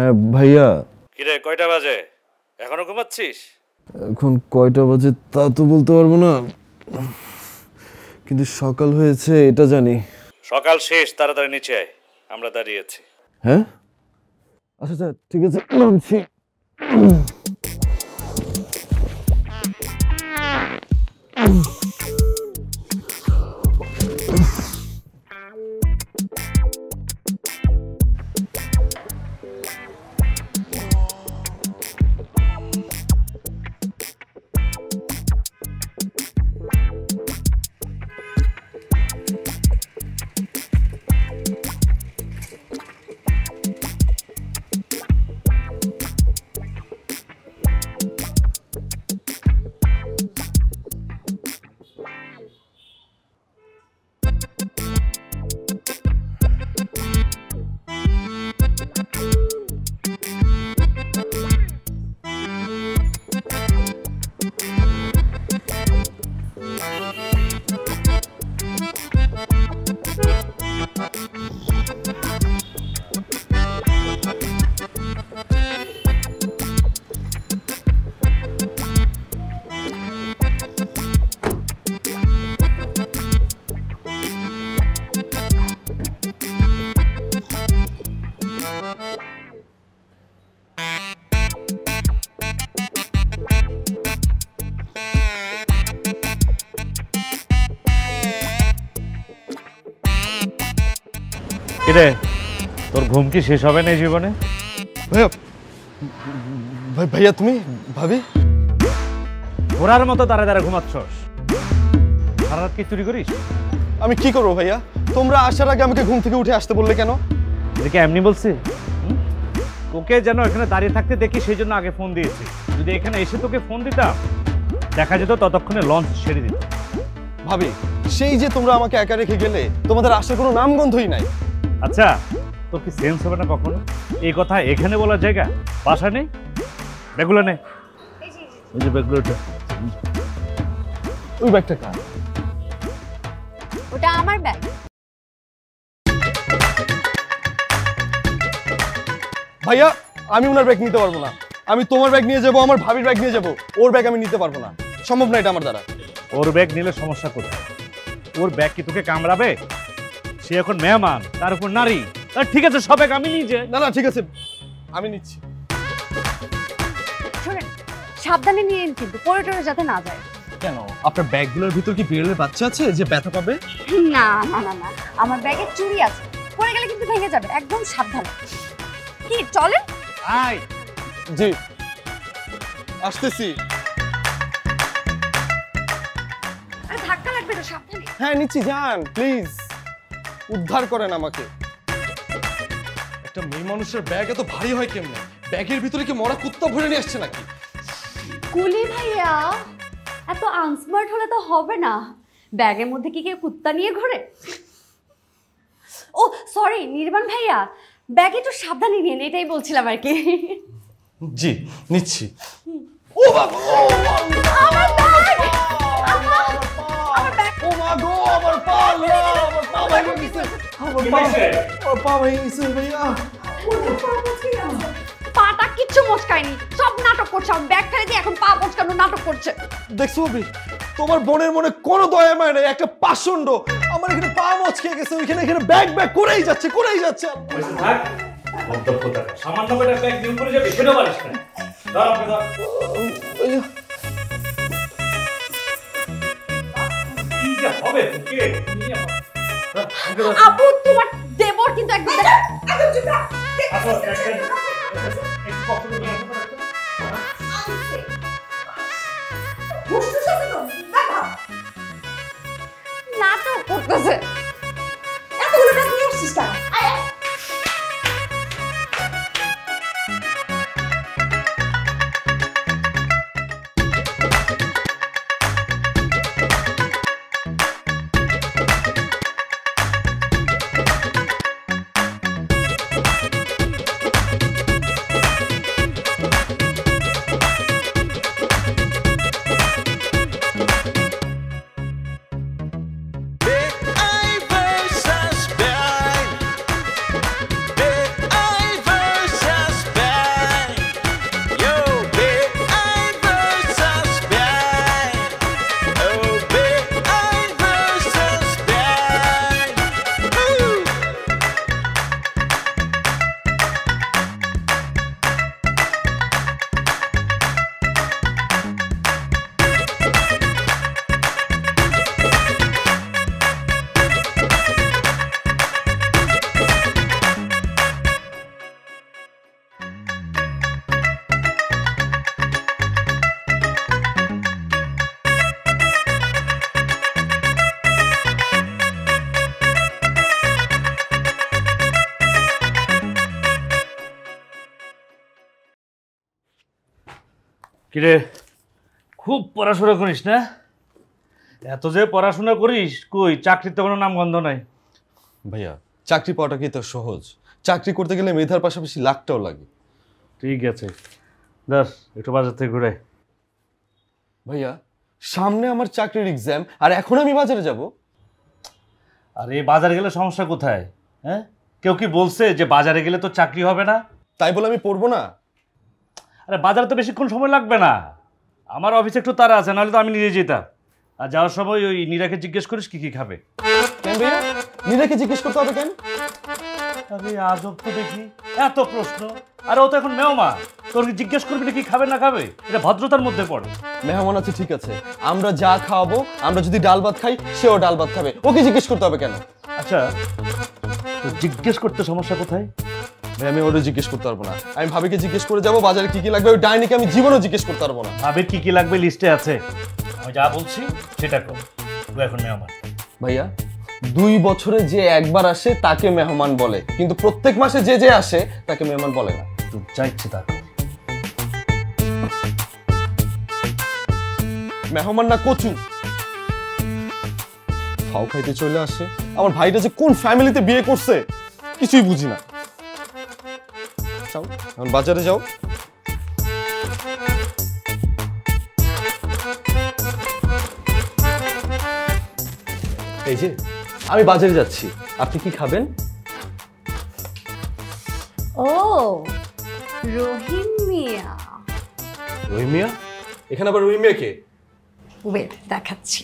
হ্যাঁ ভাইয়া। কিরে কয়টা বাজে? এখনো ঘুমাচ্ছিস? এখন কয়টা বাজে তা তো বলতে পারবো না, কিন্তু সকাল হয়েছে এটা জানি। সকাল শেষ, তাড়াতাড়ি নিচে আয়, আমরা দাঁড়িয়ে আছি। হ্যাঁ আচ্ছা ঠিক আছে, নামছি। কিরে তোর ঘুম কি শেষ হবে না জীবনে? ভাইয়া ভাইয়া তুমি ভাবি ঘোড়ার মতো দাঁড়া দাঁড়া ঘুমাচ্ছস, সারা রাত কি চুরি করিস? আমি কি করবো ভাইয়া, তোমরা আসার আগে আমাকে ঘুম থেকে উঠে আসতে বললে কেন? দেখে এমনি বলছি, তোকে যেন এখানে দাঁড়িয়ে থাকতে দেখি সেই জন্য আগে ফোন দিয়েছি। যদি এখানে এসে তোকে ফোন দিতাম দেখা যেত ততক্ষণে লঞ্চ ছেড়ে দিত। ভাবি সেই যে তোমরা আমাকে একা রেখে গেলে, তোমাদের আসার কোনো নামগন্ধই নাই। আচ্ছা তোর কি সেন্স হবে না কখনো? এই কথা এখানে বলার জায়গা, বাসা নেই? ব্যাগগুলো নে, ওই যে ব্যাগগুলোটা। ওই ব্যাগটা কার? ওটা আমার ব্যাগ। ভাইয়া আমি ওনার ব্যাগ নিতে পারবো না, আমি তোমার ব্যাগ নিয়ে যাবো, আমার ভাবির ব্যাগ নিয়ে যাবো, ওর ব্যাগ আমি নিতে পারবো না, সম্ভব না এটা আমার দ্বারা। ওর ব্যাগ নিলে সমস্যা কোথায়? ওর ব্যাগ কি তোকে কামড়াবে? সে এখন মেহমান, তার উপর নারী। ঠিক আছে সব ব্যাগ আমি নিয়ে যাই। না না ঠিক আছে আমি নিচ্ছি। শোনেন সাবধানে নিয়েন কিন্তু পড়ে টরে যাতে না যায়। কেন আপনার ব্যাগগুলোর ভিতর কি বিড়ালের বাচ্চা আছে যে ব্যথা পাবে? না না না না, আমার ব্যাগে চুড়ি আছে, পড়ে গেলে কিন্তু ভেঙে যাবে, একদম সাবধানে। কি চলেন? আয়। জি আসতেছি। আরে ধাক্কা লাগবে তো, সাবধানে। হ্যাঁ নিচ্ছি, যান প্লিজ, উদ্ধার করেন আমাকে। একটা মেয়ে মানুষের ব্যাগ এত ভারী হয় কেমনে? ব্যাগের ভিতরে কি মরা কুত্তা ভরে নিয়ে আসছে নাকি? কুলি ভাইয়া এত আনস্মার্ট হলে তো হবে না, ব্যাগের মধ্যে কি কেউ কুত্তা নিয়ে ঘোরে? ও সরি নির্বাণ ভাইয়া, ব্যাগ একটু সাবধানে নিন, এটাই বলছিলাম আর কি। জি নিচ্ছি। ও বাবা, আমার ব্যাগ, আমার ব্যাগ, ও মা গো, আমার পা, আমার পা ভেঙে গেছে, আমার পা ভেঙে গেছে ভাইয়া। পাটা কিচ্ছু মচকায়নি, সব নাটক করছে, আমার ব্যাগ ফেলে দিয়ে এখন পা মচকানো নাটক করছে। দেখছো ভাবি, তোমার বোনের মনে কোনো দয়া মায় নাই, একটা পাষণ্ড। আমার এখানে পা মচকে গেছে, ওইখানে এখানে ব্যাগ ব্যাগ করেই যাচ্ছে করেই যাচ্ছে। থাক বদ্ধতা, সামান্য করে ব্যাগ দিয়ে উপরে যাবে সেটা পারিস না। ধর আপনি ধর। কি যে হবে তোকে? আপু তোমার দেবর কিন্তু একদম নাটক করতেছে। এতগুলো ব্যাগ নিয়ে আসছিস কেন? কিরে, খুব পড়াশোনা করিস না? এত যে পড়াশোনা করিস, কই চাকরিতে কোনো নামগন্ধ নাই। ভাইয়া চাকরি পাওয়াটা কি তো সহজ? চাকরি করতে গেলে মেধার পাশাপাশি লাখটাও লাগে। ঠিক আছে, দাস একটু বাজার থেকে ঘুরে। ভাইয়া সামনে আমার চাকরির এক্সাম, আর এখন আমি বাজারে যাব? আর এই বাজারে গেলে সমস্যা কোথায়? হ্যাঁ, কেউ কি বলছে যে বাজারে গেলে তো চাকরি হবে না? তাই বলে আমি পড়বো না? আরে বাজারে তো বেশিক্ষণ সময় লাগবে না, আমার অফিসে একটু তাড়া আছে, নাহলে তো আমি নিজে যেতাম। আর যাওয়ার সময় ওই নীরাকে জিজ্ঞেস করিস কি কি খাবে। কেন ভাইয়া, নীরাকে জিজ্ঞেস করতে হবে কেন? আরে আজব তো দেখি, এত প্রশ্ন। আর ও তো এখন মেহমান, তোর কি জিজ্ঞেস করবি না কি খাবে না খাবে? এটা ভদ্রতার মধ্যে পড়ে। মেহমান আছে ঠিক আছে, আমরা যা খাওয়াবো, আমরা যদি ডাল ভাত খাই সেও ডাল ভাত খাবে, ওকে জিজ্ঞেস করতে হবে কেন? আচ্ছা, তো জিজ্ঞেস করতে সমস্যা কোথায়? ভাই আমি ওরে জিজ্ঞেস করতে পারবো না, আমি ভাবিকে জিজ্ঞেস করে যাবো বাজারে কি কি লাগবে, ওই ডাইনিকে আমি জীবনেও জিজ্ঞেস করতে পারবো না। ভাবের কি কি লাগবে লিস্টে আছে, আমি যা বলছি সেটা কর। তুই এখন মেহমান। ভাইয়া 2 বছরে যে একবার আসে তাকে মেহমান বলে, কিন্তু প্রত্যেক মাসে যে যে আসে তাকে মেহমান বলে না। তুই যা ইচ্ছে তা কর। মেহমান না কচু, ফাও খাইতে চলে আসে। আমার ভাইটা যে কোন ফ্যামিলিতে বিয়ে করছে কিছুই বুঝি না। যাও এখন বাজারে যাও। এই যে আমি বাজারে যাচ্ছি, আপনি কি খাবেন? ও রহিম মিয়া, রহিম মিয়া? এখানে আবার রহিম মিয়া কে? ওয়েট দেখাচ্ছি।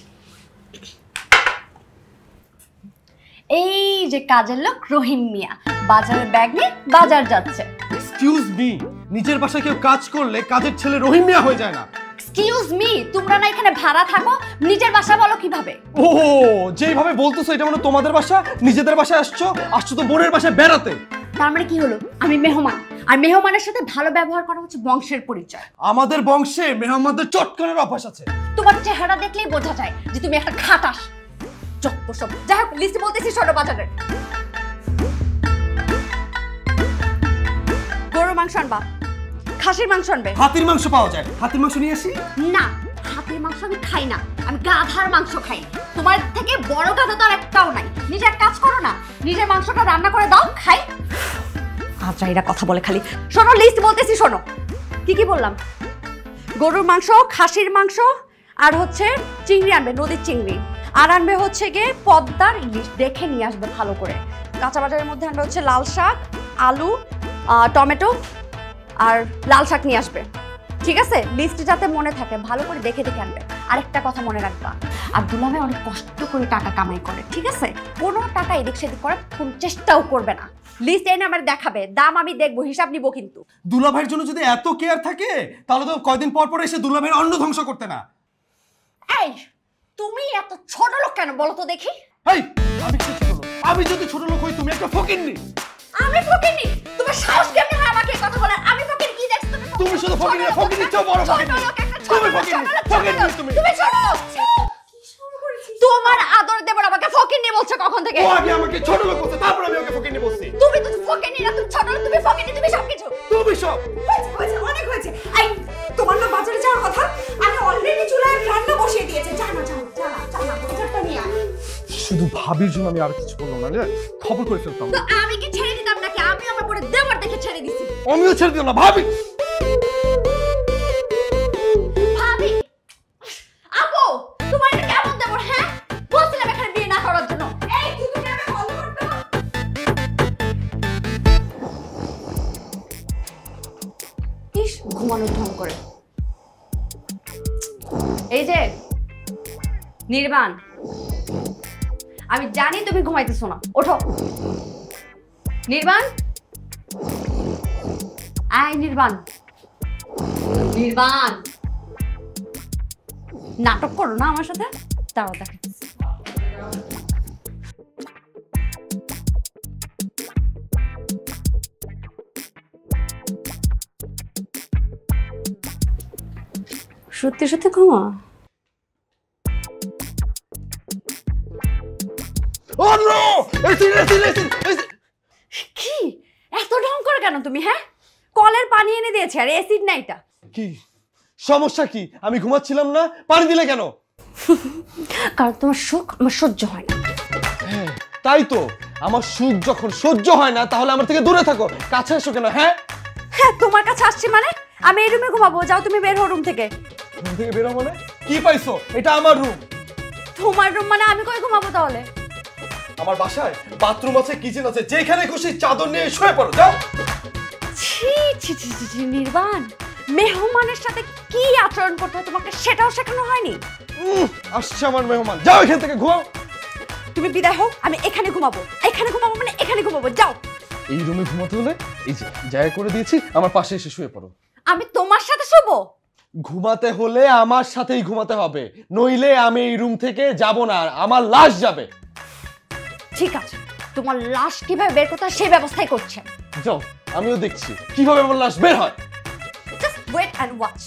এই যে কাজের লোক রহিম মিয়া বাজারের ব্যাগ নিয়ে বাজার যাচ্ছে। এক্সকিউজ মি, নিজের বাসায় কেউ কাজ করলে কাজের ছেলে রহিম মিয়া হয়ে যায় না। এক্সকিউজ মি, তোমরা না এখানে ভাড়া থাকো, নিজের বাসা বলো কিভাবে? ও যেইভাবে বলতেছো এটা মানে তোমাদের বাসা, নিজেদের বাসায় আসছো তো বোনের বাসায় বেড়াতে। তার মানে কি হলো? আমি মেহমান, আর মেহমানের সাথে ভালো ব্যবহার করা হচ্ছে বংশের পরিচয়। আমাদের বংশে মেহমানদের চটকানোর অভ্যাস আছে। তোমার চেহারা দেখলেই বোঝা যায় যে তুমি একটা খাটাস। যত সব, যাই হোক লিস্ট বলতেছি ছোট বাজারের। গরুর মাংস আনবা, খাসির মাংস আনবে। হাতির মাংস পাওয়া যায়, হাতির মাংস নিয়ে আসি। না, হাতির মাংস আমি খাই না, আমি গাধার মাংস খাই। তোমার থেকে বড় গাধা তো আর একটাও নাই। নিজের কাজ করো না, নিজের মাংসটা রান্না করে দাও, খাই। আচ্ছা এরা কথা বলে খালি। শোনো লিস্ট বলতেছি, শোনো কি কি বললাম। গরুর মাংস, খাসির মাংস, আর হচ্ছে চিংড়ি আনবে, নদীর চিংড়ি। আর আনবে হচ্ছে গিয়ে পদ্মার ইলিশ, দেখে নিয়ে আসবে ভালো করে। কাঁচা বাজারের মধ্যে আনবে হচ্ছে লাল শাক, আলু, টমেটো আর লাল শাক নিয়ে আসবে। ঠিক আছে, লিস্ট যাতে মনে থাকে, ভালো করে দেখে দেখে আনবে। আরেকটা কথা মনে রাখবা, আর দুলাভাই অনেক কষ্ট করে টাকা কামাই করে, ঠিক আছে? কোনো টাকা এদিক সেদিক করার কোন চেষ্টাও করবে না। লিস্ট এনে আমার দেখাবে, দাম আমি দেখবো, হিসাব নিব কিন্তু। দুলাভাইয়ের জন্য যদি এত কেয়ার থাকে তাহলে তো কয়দিন পর পর এসে দুলাভাইয়ের অন্ন ধ্বংস করতে না। এই তুমি এত ছোট লোক কেন বলো তো দেখি? এই আমি কি ছোট লোক? আমি যদি ছোট লোক হই তুমি একটা ফকিন্নি। আমি ফকিন্নি? তোমার সাহস কেমনে হয় আমাকে কথা বলার? আমি ফকিন্নি কি দেখছ তুমি? তুমি শুধু ফকিন্নি না, ফকিন্নি চেয়ে বড় ফকিন্নি। তুমি ফকিন্নি, ফকিন্নি তুমি। তুমি ছোট লোক। কি শুরু করেছিস? তোমার আদর দেবর আমাকে ফকিন্নি বলছো কখন থেকে? ও আগে আমাকে ছোট লোক বলছে, তারপর আমি ওকে ফকিন্নি বলছি। তুমি তো ফকিন্নি না, তুমি ছোট লোক, তুমি ফকিন্নি, তুমি সবকিছু। তুমি সব। হয়েছে, অনেক হয়েছে। এই তোমার না বাজারে যাওয়ার কথা, আমি অলরেডি চুলায় রান্না বসিয়ে দিয়েছি। জানা বাজারটা নিয়ে আয়। শুধু ভাবির জন্য আমি আর কিছু বললাম না, খবর করে ফেলতাম। তো আমি কি ছেড়ে দিতাম নাকি? আমি আমার পরে দেবর দেখে ছেড়ে দিছি। আমিও ছেড়ে দিলাম না, ভাবি। ভাবি, আপু তোমার এটা কেমন দেবর? হ্যাঁ, বলছিলাম এখানে বিয়ে না করার জন্য। এই তুমি আমাকে বলো করতে। ইস, ঘুমানোর ঢং করে। এই যে নির্বাণ, আমি জানি তুমি ঘুমাইতেছো না, ওঠো। নির্বাণ, আয় নির্বাণ। নির্বাণ, নাটক করো না আমার সাথে, তাও দেখাচ্ছি। সত্যি সত্যি ঘুমা। কি এত ঢং করে কেন তুমি? হ্যাঁ, কলের পানি এনে দিয়েছে আর অ্যাসিড না এটা। কি সমস্যা কি? আমি ঘুমাচ্ছিলাম না, পানি দিলে কেন? কারণ তোমার সুখ আমার সহ্য হয় না। হ্যাঁ, তাই তো, আমার সুখ যখন সহ্য হয় না তাহলে আমার থেকে দূরে থাকো, কাছে এসো কেন? হ্যাঁ, হ্যাঁ, তোমার কাছে আসছি মানে আমি এই রুমে ঘুমাবো। যাও তুমি বের হও রুম থেকে। রুম থেকে বেরো মানে? কি পাইছো? এটা আমার রুম। তোমার রুম মানে আমি কই ঘুমাবো তাহলে? আমার বাসায় বাথরুম আছে, কিচেন আছে, যেখানে খুশি চাদর নিয়ে শুয়ে পড়ো, যাও। ছি ছি ছি ছি ছি, নির্বাণ, মেহমানের সাথে কি আচরণ করতে হয় তোমাকে সেটাও শেখানো হয়নি? আসছে আমার মেহমান, যাও এখান থেকে, ঘুমাও। তুমি বিদায় হও, আমি এখানে ঘুমাবো। এখানে ঘুমাবো মানে এখানে ঘুমাবো, যাও। এই রুমে ঘুমাতে হলে এই যে জায়গা করে দিয়েছি, আমার পাশে এসে শুয়ে পড়ো। আমি তোমার সাথে শোবো? ঘুমাতে হলে আমার সাথেই ঘুমাতে হবে, নইলে আমি এই রুম থেকে যাব না, আমার লাশ যাবে। ঠিক আছে, তোমার লাশ কিভাবে বের করতে হয় সেই ব্যবস্থাই করছে। যাও, আমিও দেখছি কিভাবে আমার লাশ বের হয়। Just wait and watch.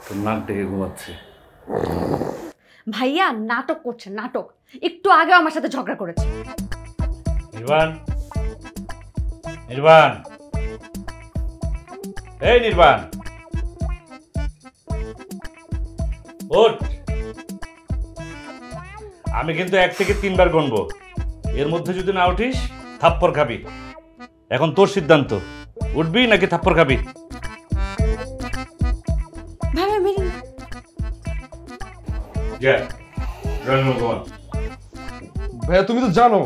তোর নাক ডেকে ঘুমাচ্ছে। ভাইয়া নাটক করছে, নাটক। একটু আগে আমার সাথে ঝগড়া করেছে। নির্বাণ, নির্বাণ, এই নির্বাণ, ওঠ। আমি কিন্তু 1 থেকে 3 বার গুনবো, এর মধ্যে যদি না উঠিস থাপ্পড় খাবি। এখন তোর সিদ্ধান্ত, উঠবি নাকি থাপ্পড় খাবি? ভাইয়া মেরে যা, ড্রয়িং রুমে ঘুমা। ভাইয়া তুমি তো জানো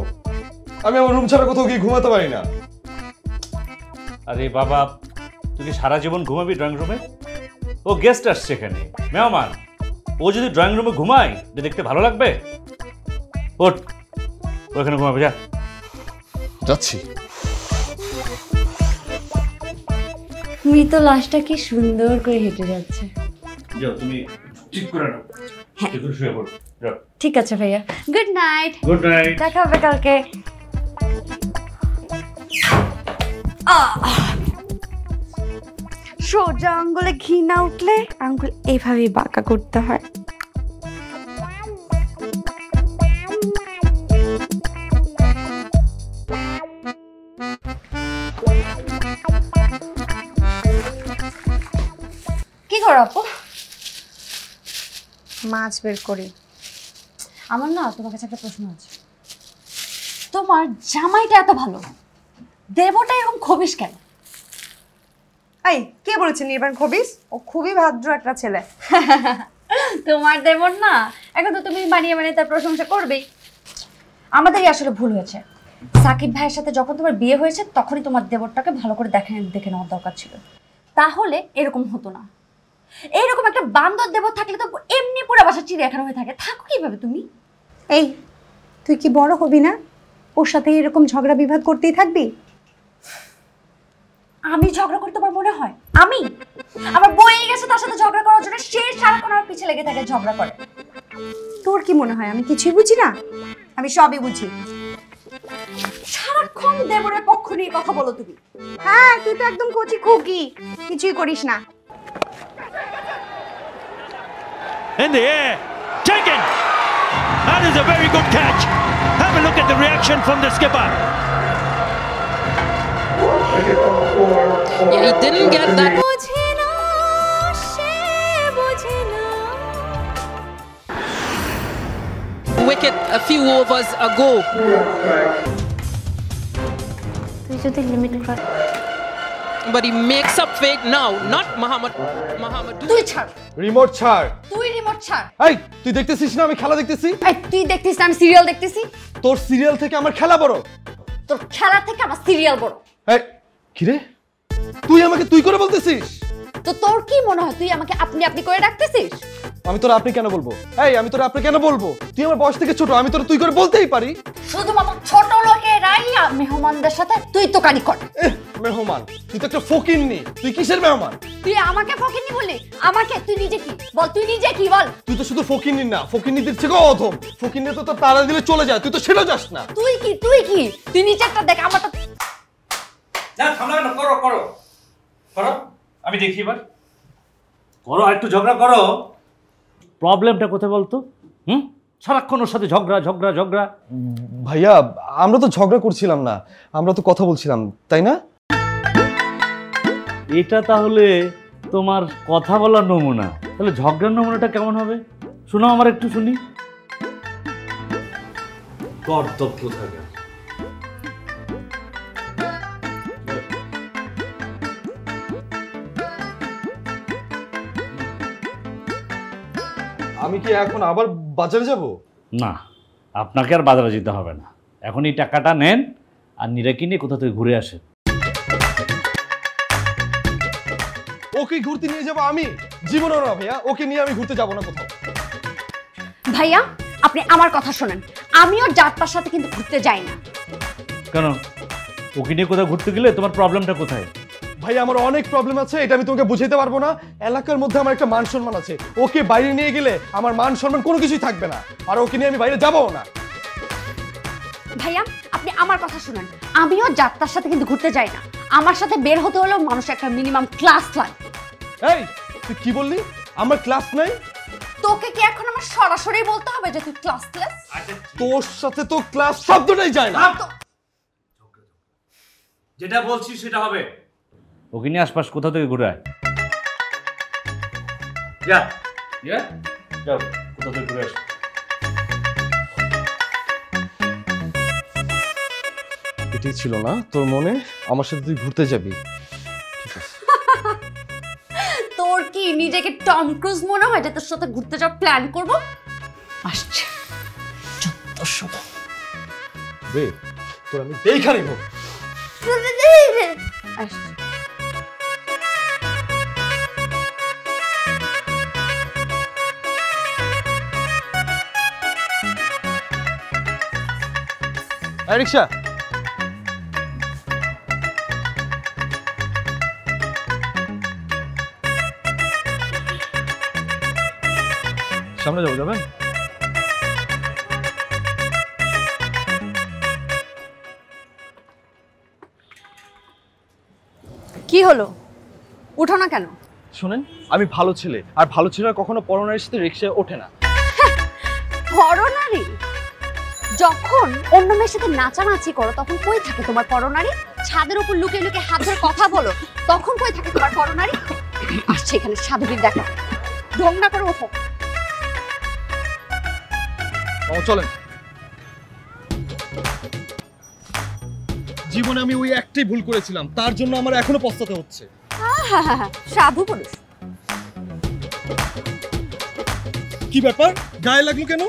আমি আমার রুম ছাড়া কোথাও গিয়ে ঘুমাতে পারি না। আরে বাবা, তুই কি সারা জীবন ঘুমাবি ড্রয়িং রুমে? ও গেস্ট আসছে এখানে, মেহমান। ও যদি ড্রয়িং রুমে ঘুমায় দেখতে ভালো লাগবে? ওঠ, ওখানে ঘুমাবে, যা। যাচ্ছি। মৃত লাশটা কি সুন্দর করে হেঁটে যাচ্ছে। যাও, তুমি ঠিক করে নাও। হ্যাঁ। একটু শুয়ে পড়ো, যাও। ঠিক আছে ভাইয়া, গুড নাইট। Good night. দেখা হবে কালকে। সোজা আঙ্গুলে ঘি না উঠলে আঙ্গুল এভাবেই বাঁকা করতে হয়। কি করো আপু? মাছ বের করি। আমার না তোমার কাছে একটা প্রশ্ন আছে। তোমার জামাইটা এত ভালো, দেবটা এরকম খবিস কেন? এই কে বলেছে নির্বাণ খবিস? ও খুবই ভদ্র একটা ছেলে। তোমার দেবর না, এখন তো তুমি বানিয়ে বানিয়ে তার প্রশংসা করবেই। আমাদেরই আসলে ভুল হয়েছে। সাকিব ভাইয়ের সাথে যখন তোমার বিয়ে হয়েছে তখনই তোমার দেবরটাকে ভালো করে দেখে নেওয়ার দরকার ছিল, তাহলে এরকম হতো না। এইরকম একটা বান্দর দেবর থাকলে তো এমনি পুরো বাসা চিড়িয়াখানা হয়ে থাকে। থাকো কিভাবে তুমি? এই তুই কি বড় হবি না? ওর সাথে এরকম ঝগড়া বিবাদ করতেই থাকবি? আমি ঝগড়া করতে আমার মনে হয়? আমি আমার বই গেছে তার সাথে ঝগড়া করার জন্য, সে সারাক্ষণ আমার পিছে লেগে থাকে, ঝগড়া করে। তোর কি মনে হয় আমি কিছুই বুঝি না? আমি সবই বুঝি। সারাক্ষণ দেবরের পক্ষ নিয়ে কথা বলো তুমি। হ্যাঁ, তুই তো একদম কচি খুকি, কিছুই করিস না। In the air, taken. That is a very good catch. Have a look at the reaction from the skipper. Yeah, he didn't get that. Wicket a few overs ago. তুই যদি limit cross, But he makes up for it now, not Muhammad. তুই ছাড়, remote ছাড়। তুই remote ছাড়। এই তুই দেখতেছিস না আমি খেলা দেখতেছি? এই তুই দেখতিস না আমি সিরিয়াল দেখতেছি? তোর সিরিয়াল থেকে আমার খেলা বড়। তোর খেলা থেকে আমার সিরিয়াল বড়। এই কি রে, তুই আমাকে তুই করে বলতেছিস? তো তোর কি মনে হয় তুই আমাকে আপনি আপনি করে ডাকতেছিস? আমি তোর আপনি কেন বলবো? এই আমি তোর আপনি কেন বলবো? তুই আমার বয়স থেকে ছোট, আমি তোর তুই করে বলতেই পারি। শুধুমাত্র ছোট লোকেরাই মেহমানদের সাথে তুই তো কানি কর। মেহমান? তুই তো একটা ফকিন্নি, তুই কিসের মেহমান? তুই আমাকে ফকিন্নি বললি? আমাকে? তুই নিজে কি বল, তুই নিজে কি বল? তুই তো শুধু ফকিন্নি না, ফকিন্নিদের থেকেও অধম। ফকিন্নি তো তোর তাড়া দিলে চলে যায়, তুই তো সেটা যাস না। তুই কি, তুই কি? তুই নিচেরটা দেখ, আমারটা। না থামলা না, করো করো করো, আমি দেখি এবার করো, আর একটু ঝগড়া করো। প্রবলেমটা কোথায় বলতো? সারাক্ষণ ওর সাথে ঝগড়া ঝগড়া ঝগড়া। ভাইয়া আমরা তো ঝগড়া করছিলাম না, আমরা তো কথা বলছিলাম, তাই না? এটা তাহলে তোমার কথা বলার নমুনা, তাহলে ঝগড়ার নমুনাটা কেমন হবে? শোনো আমার একটু শুনি। কর্তব্য থাকে। আমি কি এখন আবার বাজারে যাব? না, আপনাকে আর বাজারে যেতে হবে না, এখন এই টাকাটা নেন আর নীরাকে নিয়ে কোথা থেকে ঘুরে আসেন। ওকে ঘুরতে নিয়ে যাব আমি? জীবনেও না ভাইয়া, ওকে নিয়ে আমি ঘুরতে যাব না কোথাও। ভাইয়া আপনি আমার কথা শোনেন, আমিও যাত্রার সাথে কিন্তু ঘুরতে যাই না। কেন? ওকে নিয়ে কোথাও ঘুরতে গেলে তোমার প্রবলেমটা কোথায়? ভাই আমার অনেক প্রবলেম আছে, এটা আমি তোমাকে বুঝাইতে পারবো না। এলাকার মধ্যে আমার একটা মান সম্মান আছে, ওকে বাইরে নিয়ে গেলে আমার মান সম্মান কোনো কিছুই থাকবে না, আর ওকে নিয়ে আমি বাইরে যাবও না। ভাইয়া আপনি আমার কথা শুনেন, আমিও যাত্রার সাথে কিন্তু ঘুরতে যাই না। আমার সাথে বের হতে হলেও মানুষের একটা মিনিমাম ক্লাস লাগে। এই তুই কি বললি? আমার ক্লাস নাই? তোকে কি এখন আমার সরাসরি বলতে হবে যে তুই ক্লাসলেস? তোর সাথে তো ক্লাস শব্দটাই যায় না। যেটা বলছি সেটা হবে। ওকে নিয়ে আশপাশ কোথা থেকে ঘুরে আয়। যা যা যাও, কোথা থেকে ঘুরে আস। এটাই ছিল না তোর মনে, আমার সাথে তুই ঘুরতে যাবি? তোর কি নিজেকে টম ক্রুজ মনে হয় যে তোর সাথে ঘুরতে যাওয়ার প্ল্যান করব? আসছে যত বে তোর আমি দেখা নিব। আসছে। এই রিকশা, সামনে যাবো, যাবেন? কি হলো, উঠো না কেন? শোনেন, আমি ভালো ছেলে, আর ভালো ছেলেরা কখনো পরনারীর সাথে রিকশায় ওঠে না। পরনারী? যখন অন্য মেয়ের সাথে নাচানাচি করো তখন কই থাকে তোমার পরনারী? ছাদের উপর লুকিয়ে লুকিয়ে হাত ধরে কথা বলো, তখন কই থাকে তোমার পরনারী? আসছে এখানে সাধুবীর দেখা, ঢং না করে ওঠো। চলেন। জীবনে আমি ওই একটাই ভুল করেছিলাম, তার জন্য আমার এখনো পস্তাতে হচ্ছে। সাধু পুরুষ। কি ব্যাপার, গায়ে লাগলো কেন?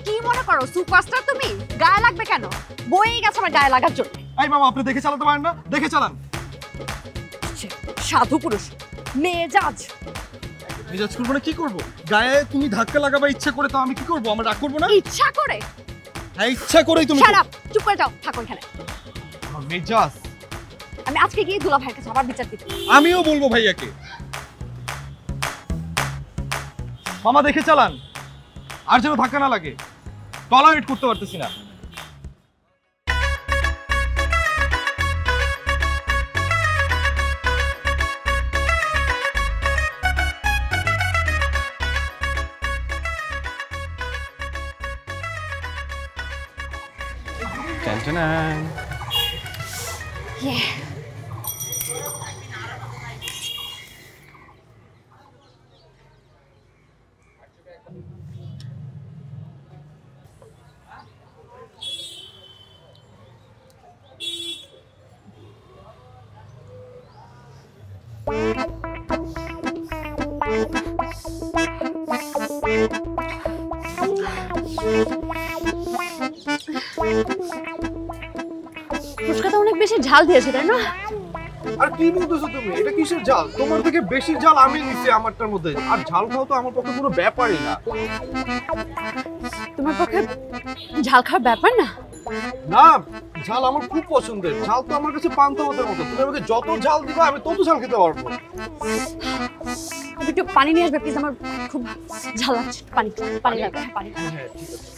কি মনে করো সুপারস্টার তুমি? গায়ে লাগবে কেন? বইয়ে গেছে আমার গায়ে লাগার জন্য। এই মামা, আপনি দেখে চালাতে পারেন না? দেখে চালান। সাধু পুরুষ মেজাজ। মেজাজ করবো না কি করবো? গায়ে তুমি ধাক্কা লাগাবা ইচ্ছা করে, তো আমি কি করবো? আমার রাগ করবো না? ইচ্ছা করে? হ্যাঁ ইচ্ছা করেই তুমি। শাট আপ, চুপ করে যাও, থাকো এখানে। মেজাজ আমি আজকে গিয়ে দুলা ভাইয়ের কাছে আবার বিচার দিতে। আমিও বলবো ভাইয়াকে। মামা দেখে চালান, আর যেন ধাক্কা না লাগে। টলারেট করতে পারতেছি না। ফুচকাটা অনেক বেশি ঝাল দিয়েছে তাই না? আর কি বলতেছো তুমি? এটা কিসের ঝাল? তোমার থেকে বেশি ঝাল আমি নিছি আমারটার মধ্যে। আর ঝাল খাও তো আমার পক্ষে কোনো ব্যাপারই না। তোমার পক্ষে ঝাল খাওয়ার ব্যাপার না? না, ঝাল আমার খুব পছন্দের। ঝাল তো আমার কাছে পান্তা ভাতের মতো। তুমি আমাকে যত ঝাল দিবা আমি তত ঝাল খেতে পারবো। একটু পানি নিয়ে আসবে প্লিজ, আমার খুব ঝাল লাগছে। পানি পানি লাগবে, হ্যাঁ পানি। হ্যাঁ ঠিক আছে।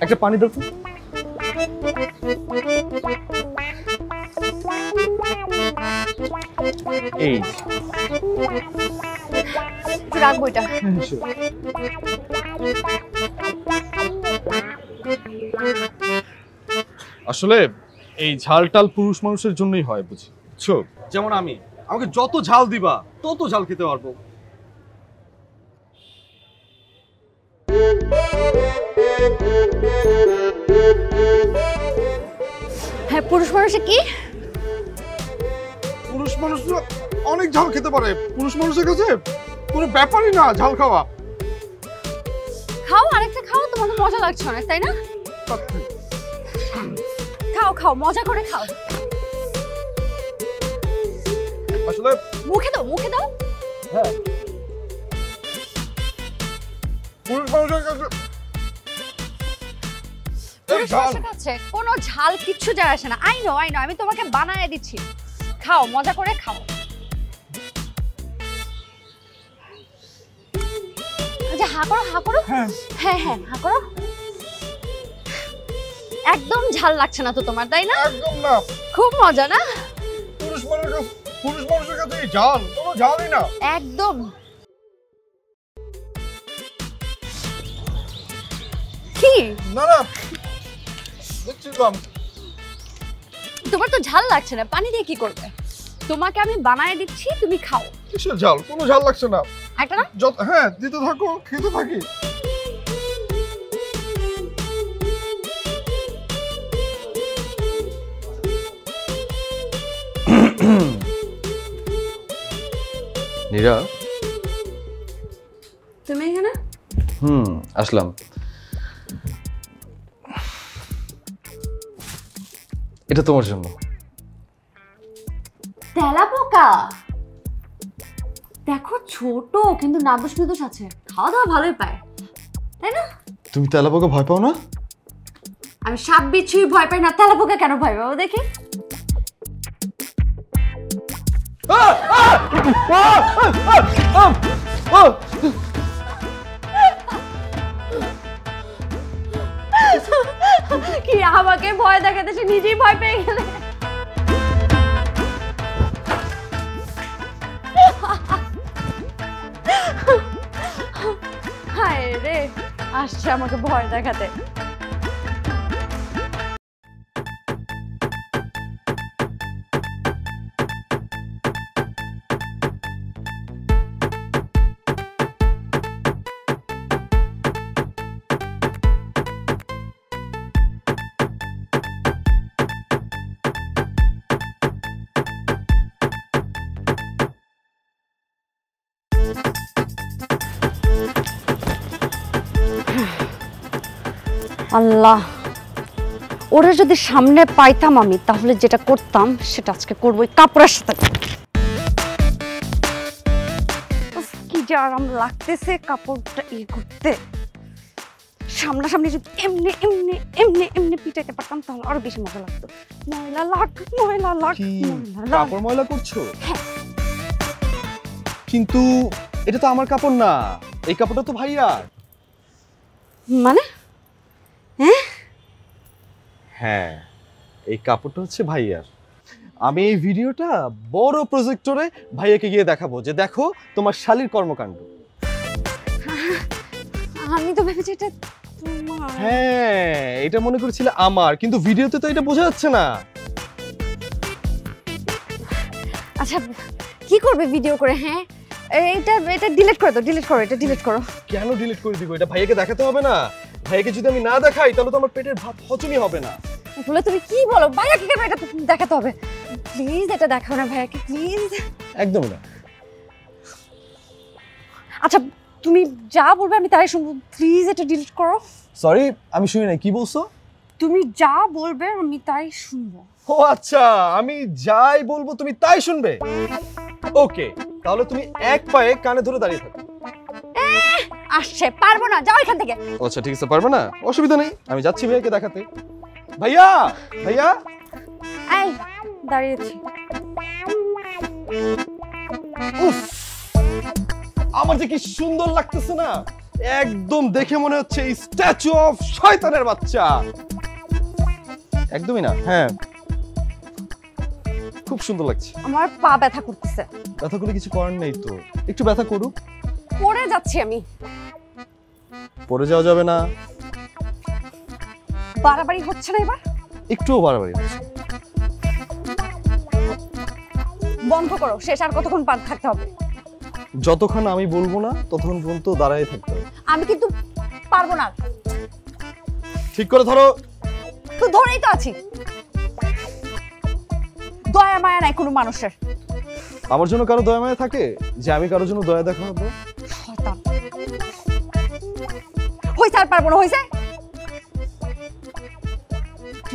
একটা পানি দাও তো। এই একটু রাখবো এটা। আসলে এই ঝাল টাল পুরুষ মানুষের জন্যই হয় বুঝি, বুঝছো? যেমন আমি, আমাকে যত ঝাল দিবা তত ঝাল খেতে পারবো। হ্যাঁ, পুরুষ মানুষে কি? পুরুষ মানুষরা অনেক ঝাল খেতে পারে। পুরুষ মানুষের কাছে কোনো ব্যাপারই না ঝাল খাওয়া। খাও, আরেকটা খাও, তোমার তো মজা লাগছে অনেক, তাই না? খাও খাও, মজা করে খাও। আসলে মুখে দাও, মুখে দাও। হ্যাঁ, পুরুষ মানুষের কাছে পুরুষ মানুষের কাছে কোনো ঝাল কিচ্ছু যায় আসে না। আই নো, আমি তোমাকে বানায় দিচ্ছি। খাও, মজা করে খাও। আচ্ছা, হা করো, হা করো। হ্যাঁ হ্যাঁ, হা করো। একদম ঝাল লাগছে না তো তোমার, তাই না? একদম না। খুব মজা না? পুরুষ মানুষের কাছে এই ঝাল কোনো ঝালই না। একদম। কি না না, দেখছিলাম তোমার তো ঝাল লাগছে না, পানি দিয়ে কি করবে? তোমাকে আমি বানায় দিচ্ছি, তুমি খাও। কিসের ঝাল? কোনো ঝাল লাগছে না। একটা না? হ্যাঁ, দিতে থাকো, খেতে থাকি। নীরা, তুমি এখানে? আসলাম। এটা তোমার জন্য। তেলাপোকা দেখো, ছোট কিন্তু নাদুস নুদুস আছে, খাওয়া দাওয়া ভালোই পায়, তাই না? তুমি তেলাপোকা ভয় পাও না? আমি সাপ বিচ্ছুই ভয় পাই না, তেলাপোকা কেন ভয় পাবো দেখি? কি আমাকে ভয় দেখাতে সে নিজেই ভয় পেয়ে গেলে? হায় রে, আসছে আমাকে ভয় দেখাতে। আল্লাহ, ওরা যদি সামনে পাইতাম আমি, তাহলে যেটা করতাম সেটা আজকে করবো, কাপড়ের সাথে। কি যে আরাম লাগতেছে কাপড়টা করতে। সামনাসামনি যদি এমনি এমনি এমনি এমনি পিটাইতে পারতাম তাহলে আরো বেশি মজা লাগতো। ময়লা লাগ, ময়লা লাগ, ময়লা লাগ। কাপড় ময়লা করছো? কিন্তু এটা তো আমার কাপড় না, এই কাপড়টা তো ভাইয়ার। মানে? হ্যাঁ, এই কাপড়টা হচ্ছে ভাইয়ার। আমি এই ভিডিওটা বড় প্রজেক্টরে ভাইয়াকে গিয়ে দেখাবো যে দেখো তোমার শালীর কর্মকাণ্ড। আমি তো ভেবেছি এটা তোমার। হ্যাঁ, এটা মনে করেছিলে আমার, কিন্তু ভিডিওতে তো এটা বোঝা যাচ্ছে না। আচ্ছা, কি করবে ভিডিও করে? হ্যাঁ, এটা ডিলিট করে দাও, ডিলিট করো, এটা ডিলিট করো। কেন ডিলিট করে দিব? এটা ভাইয়াকে দেখাতে হবে না? ভাইয়াকে যদি আমি না দেখাই তাহলে তো আমার পেটের ভাত হজমই হবে না। এগুলো তুমি কি বলো? ভাইয়াকে কেন এটা দেখাতে হবে? প্লিজ এটা দেখাও না ভাইয়াকে, প্লিজ। একদম না। আচ্ছা, তুমি যা বলবে আমি তাই শুনবো, প্লিজ এটা ডিলিট করো। সরি, আমি শুনি নাই, কি বলছো? তুমি যা বলবে আমি তাই শুনবো। ও আচ্ছা, আমি যাই বলবো তুমি তাই শুনবে। ওকে, তাহলে তুমি এক পায়ে কানে ধরে দাঁড়িয়ে থাকো। আসছে, পারবো না, যাও এখান থেকে। আচ্ছা ঠিক আছে, পারবে না, অসুবিধা নেই, আমি যাচ্ছি ভাইয়াকে দেখাতে। ভাইয়া ভাইয়া এই দাঁড়িয়েছি। উফ, আমার যে কি সুন্দর লাগতেছে না, একদম দেখে মনে হচ্ছে স্ট্যাচু অফ শয়তানের বাচ্চা। একদমই না, হ্যাঁ খুব সুন্দর লাগছে। আমার পা ব্যথা করতেছে। ব্যথা করে কিছু করার নেই তো, একটু ব্যথা করুক। পড়ে যাচ্ছি আমি। পড়ে যাওয়া যাবে না। বাড়াবাড়ি হচ্ছে না এবার? একটুও বাড়াবাড়ি হচ্ছে। বন্ধ করো, শেষ আর কতক্ষণ পার থাকতে হবে? যতক্ষণ আমি বলবো না ততক্ষণ পর্যন্ত দাঁড়ায় থাকতে হবে। আমি কিন্তু পারবো না। ঠিক করে ধরো। তো ধরেই তো আছি। দয়া মায়া নাই কোনো মানুষের। আমার জন্য কারো দয়া মায়া থাকে যে আমি কারোর জন্য দয়া দেখাবো? শয়তান। হইছে, আর পারবো না, হইছে।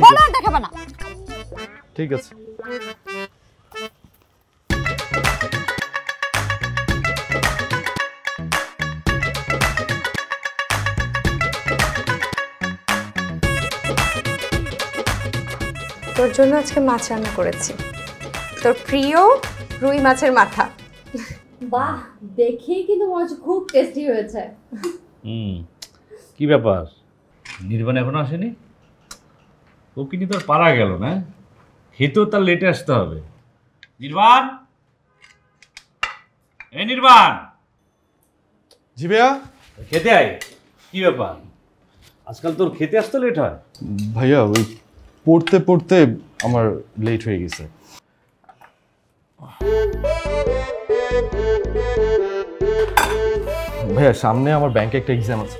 বলো আর দেখাবে না। ঠিক আছে। তোর জন্য আজকে মাছ রান্না করেছি, তোর প্রিয় রুই মাছের মাথা। বাহ, দেখেই কিন্তু মনে হচ্ছে খুব টেস্টি হয়েছে। কি ব্যাপার, নির্বাণ এখনো আসেনি? ও কিন্তু তোর পারা গেল না, খেতেও তার লেটে আসতে হবে। নির্বাণ, এই নির্বাণ, জি ভাইয়া। খেতে আয়। কি ব্যাপার, আজকাল তোর খেতে আসতে লেট হয়? ভাইয়া ওই পড়তে পড়তে আমার লেট হয়ে গেছে। ভাইয়া সামনে আমার ব্যাংকে একটা এক্সাম আছে।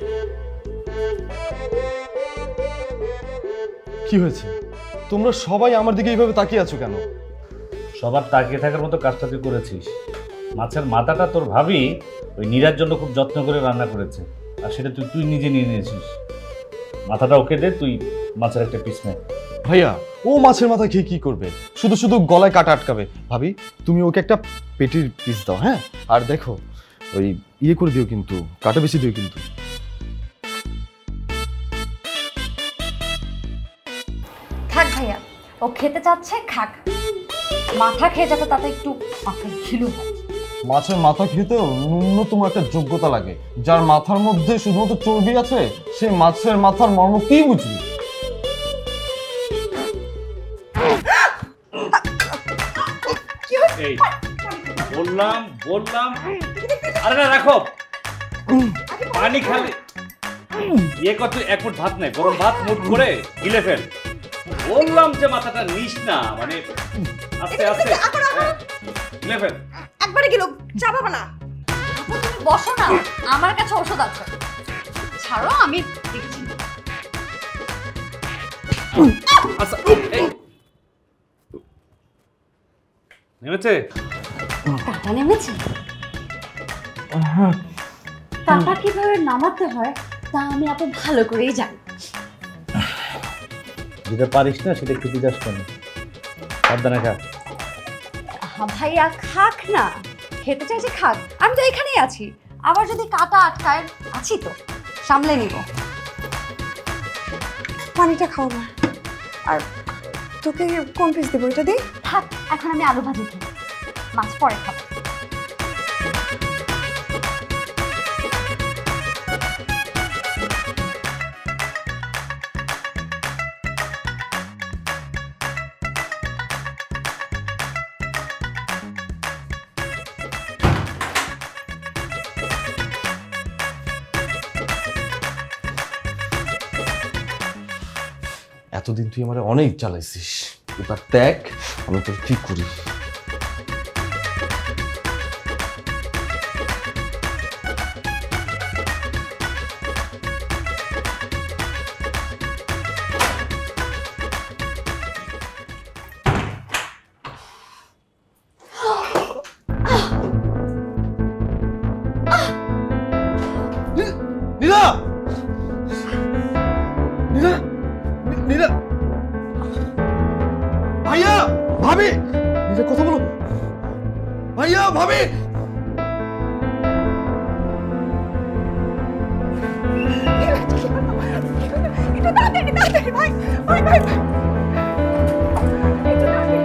কি হয়েছে, তোমরা সবাই আমার দিকে এইভাবে তাকিয়ে আছো কেন? সবার তাকিয়ে থাকার মতো কাজটা তুই করেছিস। মাছের মাথাটা তোর ভাবি ওই নীরার জন্য খুব যত্ন করে রান্না করেছে, আর সেটা তুই নিজে নিয়ে নিয়েছিস। মাথাটা ওকে দে, তুই মাছের একটা পিস নে। ভাইয়া ও মাছের মাথা খেয়ে কি করবে, শুধু শুধু গলায় কাটা আটকাবে। ভাবি তুমি ওকে একটা পেটির পিস দাও, হ্যাঁ? আর দেখো ওই ইয়ে করে দিও কিন্তু, কাটা বেশি দিও কিন্তু। থাক ভাইয়া, ও খেতে চাচ্ছে খাক। মাথা খেয়ে যাতে তাতে একটু মাথায় ঘিলু হয়। মাছের মাথা খেতেও ন্যূনতম একটা যোগ্যতা লাগে। যার মাথার মধ্যে শুধুমাত্র চর্বি আছে সে মাছের মাথার মর্ম কি বুঝবি? এই বললাম বললাম, আরে না রাখো, পানি খালি ইয়ে কর, তুই এক মুঠ ভাত নে, গরম ভাত মুঠ করে গিলে ফেল। বললাম যে মাথাটা নিস না, মানে আস্তে আস্তে গিলে ফেল। একবারে গেল, চাপাবে না। তুমি বসো না, আমার কাছে ওষুধ আছে। ছাড়ো, আমি দেখছি। আচ্ছা এই নেমেছে? টাকা নেমেছে? টাকা কিভাবে নামাতে হয় তা আমি এত ভালো করেই জানি। যেটা পারিস না সেটা খেতে যাস কেন? সাবধানে খা। ভাইয়া খাক না, খেতে চাইছে খাক। আমি তো এখানেই আছি, আবার যদি কাটা আটকায় আছি তো, সামলে নিব। পানিটা খাও না। আর তোকে কোন পিস দেবো, এটা দিই? থাক, এখন আমি আলু ভাজি খাই, মাছ পরে খাবো। এতদিন তুই আমার অনেক জ্বালাইছিস, এবার দেখ আমি তোর কি করি। নীরা, নীরা, নীরা, ভাইয়া, ভাবি, নীরা কথা বলো, ভাইয়া, ভাবি। একটু তাড়াতাড়ি তাড়াতাড়ি ভাই ভাই ভাই ভাই। একটু তাড়াতাড়ি।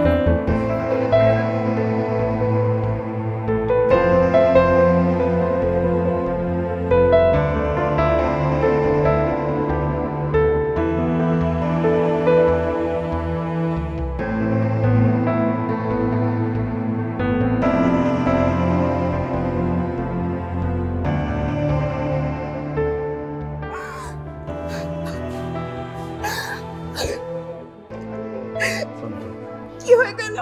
কি হয়ে গেল?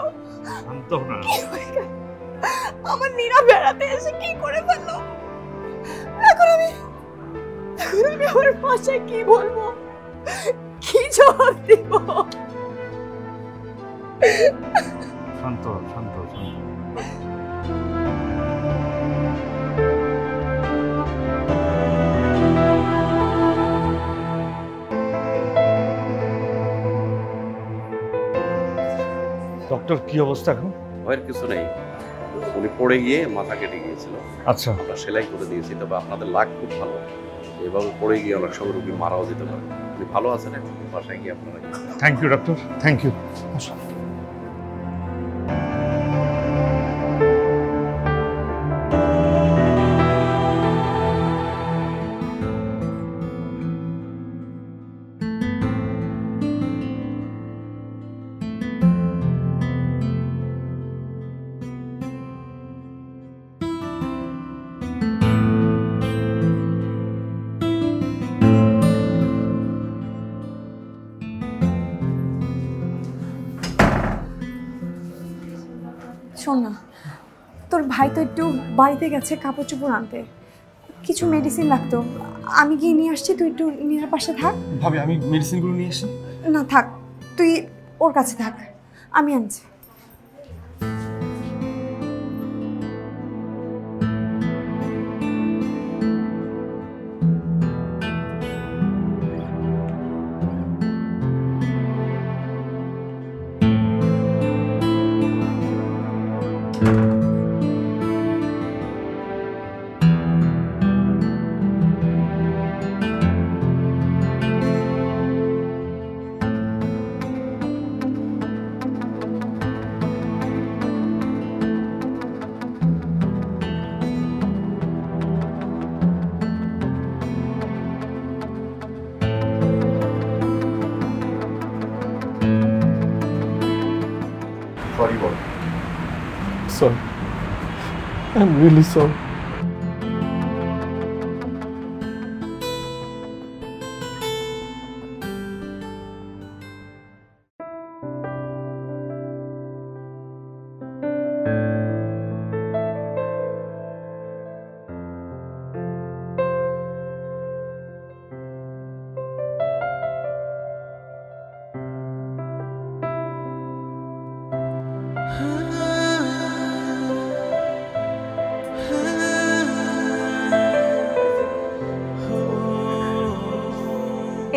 শান্ত হও না। কি হয়ে গেল? আমার নীরা বেড়াতে এসে কি করে ফেললো? এখন আমি আমার ভাষায় কি বলবো, কি জবাব দিব? শান্ত শান্ত শান্ত। ডক্টর কি অবস্থা এখন? ভয়ের কিছু নেই, উনি পড়ে গিয়ে মাথা কেটে গিয়েছিল। আচ্ছা আমরা সেলাই করে দিয়েছি, তবে আপনাদের লাক খুব ভালো। এভাবে পড়ে গিয়ে অনেক সময় রোগী মারাও যেতে পারে। উনি ভালো আছেন, এখন বাসায় গিয়ে আপনারা thank you doctor, thank you. শোন না, তোর ভাই তো একটু বাড়িতে গেছে কাপড় চোপড় আনতে, কিছু মেডিসিন লাগতো, আমি গিয়ে নিয়ে আসছি। তুই একটু নীরার পাশে থাক। ভাবি আমি মেডিসিনগুলো নিয়ে আসি। না থাক, তুই ওর কাছে থাক, আমি আনছি। Sorry ball. Sorry, I am really sorry.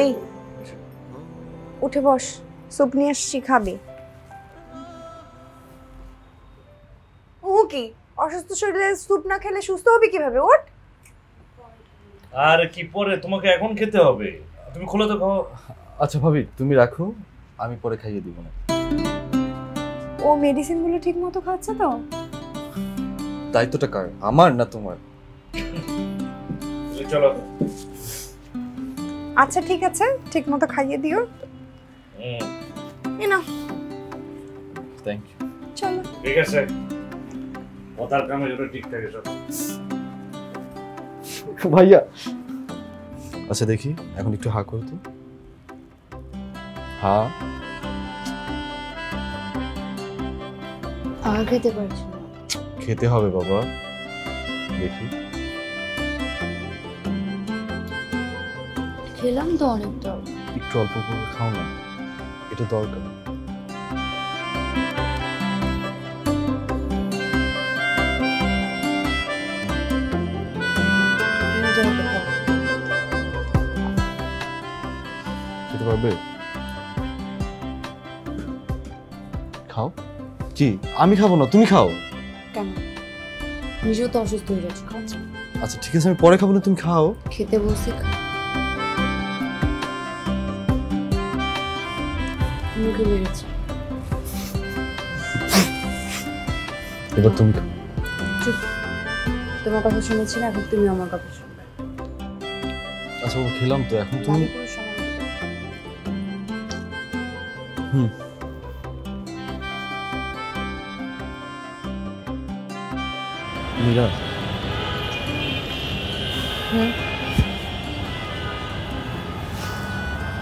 এই উঠে বস, স্যুপ নিয়ে আসছি, খাবি? ও কি অসুস্থ শরীরে স্যুপ না খেলে সুস্থ হবে কিভাবে? ওঠ। আর কি পরে তোমাকে এখন খেতে হবে? তুমি খোলো তো খাও। আচ্ছা ভাবি তুমি রাখো, আমি পরে খাইয়ে দিব না। ও মেডিসিনগুলো ঠিক মতো খাচ্ছে তো? দায়িত্বটা কার, আমার না তোমার? চলো। আচ্ছা ঠিক আছে, ঠিক মতো খাইয়ে দিও। এই নাও। Thank you. চলো। ঠিক আছে, কথার কামে যেন ঠিক থাকে সব। ভাইয়া আচ্ছা দেখি এখন একটু হা করো তো। হা। আর খেতে পারছি না। খেতে হবে বাবা, দেখি। খেলাম তো অনেকটা। একটু অল্প করে খাও না, এটা দরকার। খেতে পারবে? খাও। কি আমি খাবো না, তুমি খাও। কেন? নিজেও তো অসুস্থ হয়ে যাচ্ছে, খাচ্ছি। আচ্ছা ঠিক আছে, আমি পরে খাবো না, তুমি খাও। খেতে বসে মুখে লেগেছে। এবার তুমি খাও। চুপ, তোমার কথা শুনেছি না, এখন তুমি আমার কথা শুনবে। আচ্ছা ও খেলাম তো, এখন তুমি জানি কোনো সময় নেই। মীরা,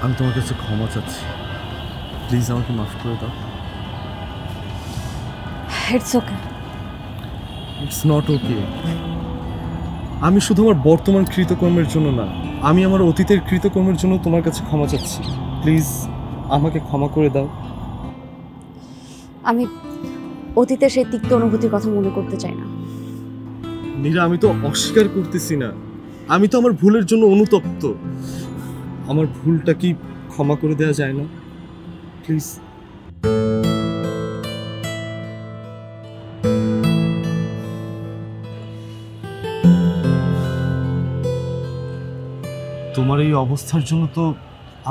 আমি তোমার কাছে ক্ষমা চাচ্ছি, প্লিজ আমাকে মাফ করে দাও। It's okay. It's not okay. আমি শুধু আমার বর্তমান কৃতকর্মের জন্য না, আমি আমার অতীতের কৃতকর্মের জন্য তোমার কাছে ক্ষমা চাচ্ছি। প্লিজ আমাকে ক্ষমা করে দাও। আমি অতীতের সেই তিক্ত অনুভূতির কথা মনে করতে চাই না। নীরা, আমি তো অস্বীকার করতেছি না, আমি তো আমার ভুলের জন্য অনুতপ্ত। আমার ভুলটা কি ক্ষমা করে দেওয়া যায় না প্লিজ? তোমার এই অবস্থার জন্য তো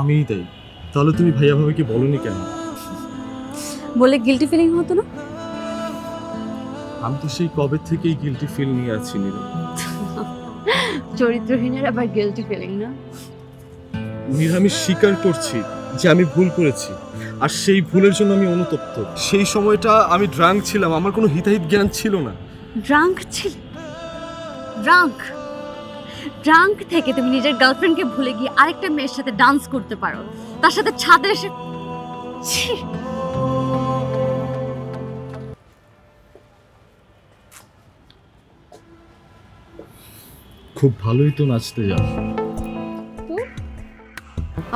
আমিই দায়ী। তাহলে তুমি ভাইয়া ভাবিকে বলনি কেন? বলে গিল্টি ফিলিং হতো না? আমি তো সেই কবে থেকেই গিল্টি ফিল নিয়ে আছি নীরা। চরিত্রহীনের আবার গিল্টি ফিলিং না? নীরা, আমি স্বীকার করছি যে আমি ভুল করেছি, আর সেই ভুলের জন্য আমি অনুতপ্ত। সেই সময়টা আমি ড্রাঙ্ক ছিলাম, আমার কোনো হিতাহিত জ্ঞান ছিল না। ড্রাঙ্ক ছিল? ড্রাঙ্ক? ড্রাঙ্ক থেকে তুমি নিজের গার্লফ্রেন্ডকে ভুলে গিয়ে আরেকটা মেয়ের সাথে ডান্স করতে পারো, তার সাথে ছাদে এসে। ছি! খুব ভালোই তো নাচতে যাও।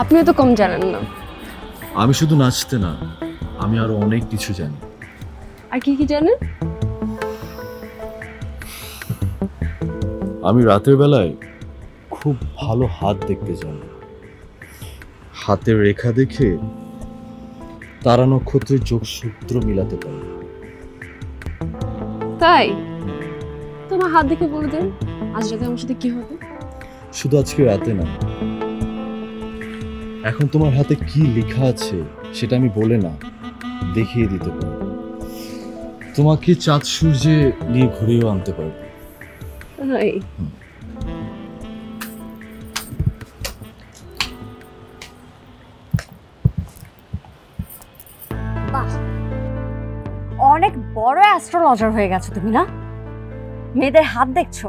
আপনিও তো কম জানেন না। আমি শুধু নাচতে না, আমি আরো অনেক কিছু জানি। আর কি কি জানেন? আমি রাতের বেলায় খুব ভালো হাত দেখতে জানি। হাতের রেখা দেখে তারা নক্ষত্রের যোগসূত্র মিলাতে পারি। তাই? তোমার হাত দেখে বলে দেন আজ রাতে আমার সাথে কি হবে? শুধু আজকে রাতে না, এখন তোমার হাতে কি লেখা আছে সেটা আমি বলে না, দেখিয়ে দিতে পারবো। তোমাকে চাঁদ সূর্যে নিয়ে ঘুরিয়েও আনতে পারবো। তাই? বাহ, অনেক বড় অ্যাস্ট্রোলজার হয়ে গেছো তুমি না? মেয়েদের হাত দেখছো,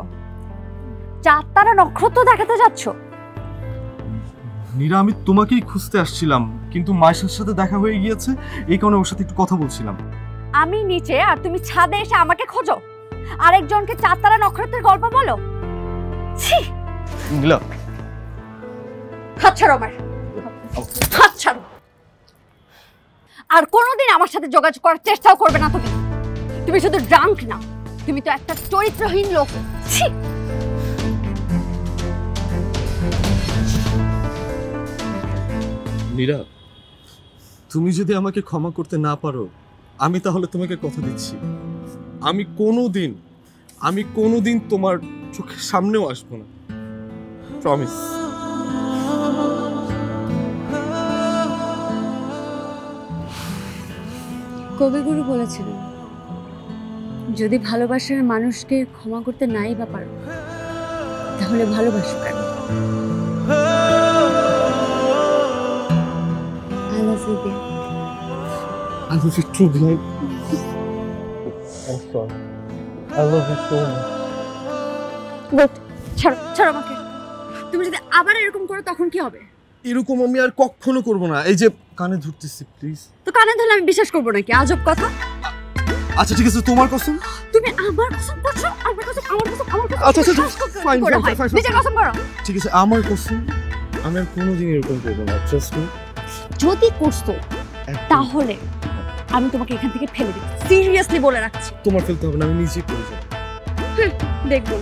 চাঁদ তারা নক্ষত্র দেখাতে যাচ্ছ। নীরা, আমি তোমাকেই খুঁজতে আসছিলাম, কিন্তু মায়ের সাথে দেখা হয়ে গিয়েছে, এই কারণে ওর সাথে একটু কথা বলছিলাম। আমি নিচে আর তুমি ছাদে এসে আমাকে খোঁজো, আরেকজনকে চাঁদ তারা নক্ষত্রের গল্প বলো। ছি! নীলা, হাত ছাড়ো আমার, হাত ছাড়ো। আর কোনোদিন আমার সাথে যোগাযোগ করার চেষ্টাও করবে না তুমি। তুমি শুধু ড্রাঙ্ক না, তুমি তো একটা চরিত্রহীন লোক। ছি! নীরা, তুমি যদি আমাকে ক্ষমা করতে না পারো, আমি তাহলে তোমাকে কথা দিচ্ছি, আমি কোনোদিন তোমার চোখের সামনেও আসবো না। প্রমিস। কবিগুরু বলেছিলেন, যদি ভালোবাসার মানুষকে ক্ষমা করতে নাই বা পারো, তাহলে ভালোবাসো কেন? I love you, babe. I love you too, babe. I'm sorry. I love you so much. Wait, ছাড়ো ছাড়ো আমাকে। তুমি যদি আবার এরকম করো তখন কি হবে? এরকম আমি আর কখনো করবো না। এই যে কানে ধরতেছি, প্লিজ। তো কানে ধরলে আমি বিশ্বাস করবো নাকি? আজব কথা। আচ্ছা ঠিক আছে, তোমার কসম। তুমি আমার কসম করছো? আমার কসম, আমার কসম, আমার কসম। আচ্ছা আচ্ছা, ফাইন করো, হয়। ফাইন। নিজের কসম করো। ঠিক আছে, আমার কসম, আমি আর কোনোদিন এরকম করবো না। Trust me. যদি করছো তাহলে আমি তোমাকে এখান থেকে ফেলে দিই। সিরিয়াসলি বলে রাখছি। তোমার ফেলতে হবে না, আমি নিজেই করে যাবো। দেখবো।